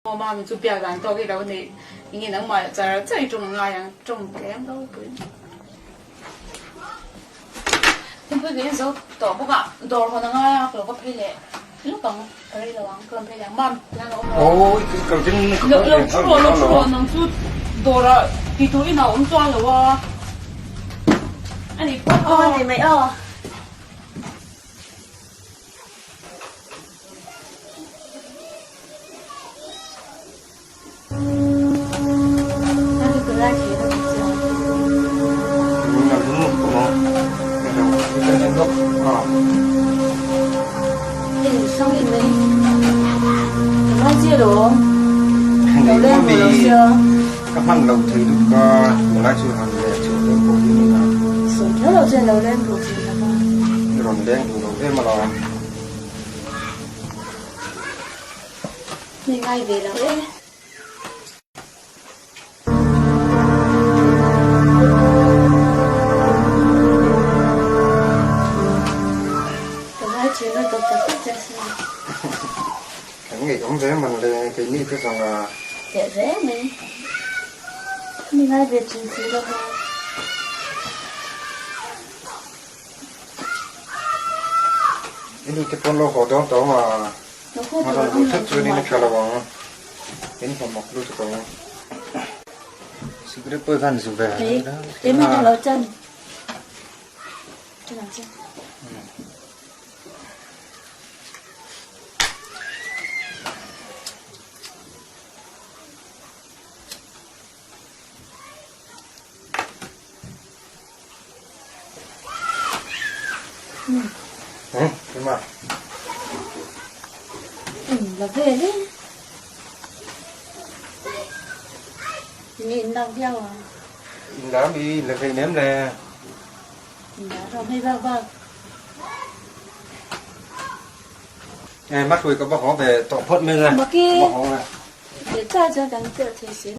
我妈们就别人到给了你，你能买在这种那样种点都不。你不给手多不干，多可能啊，多个配嘞，lúc còn cái là ăn cơm hay là mắm, là nó. Ôi, cái cầu chân nó lúc trước nó chút đồ rồi, thì tôi nào cũng cho rồi. Anh đi bắt Ô này mày ơ. Anh cứ ra kia đâu chứ. là đúng một của nó. Cái chân gốc. Thì xong thì mình nó chia đồ. Đầu lên của đầu chưa? Các bạn đầu thấy được một lái chưa hàng để chịu được cổ như là Sổ nhớ đầu trên đầu lên của chị là con. rồng đen của đầu tiên mà là Mình ngay về là đấy. Chị nó tập tập cho xem. cái nghề cũng dễ mình là cái như cái rằng là Dễ mình ngay về chính trị đâu mà. ini cái con lô hồ đó mà Nó không mà được là không thích làm cho nên nó ngoài. khá là bằng cái phần mọc luôn cho con sự cái bơi gan sự về Đấy, đó thế mình đang lót chân. Chân làm chân. thế mà Là về đấy. Nhìn đang theo à? đã bị là cái ném nè Đã rồi hay vâng. mắt tôi có bác họ về tọt phốt mình rồi Mà kia bác họ này để ta cho gắn tựa thế xíu.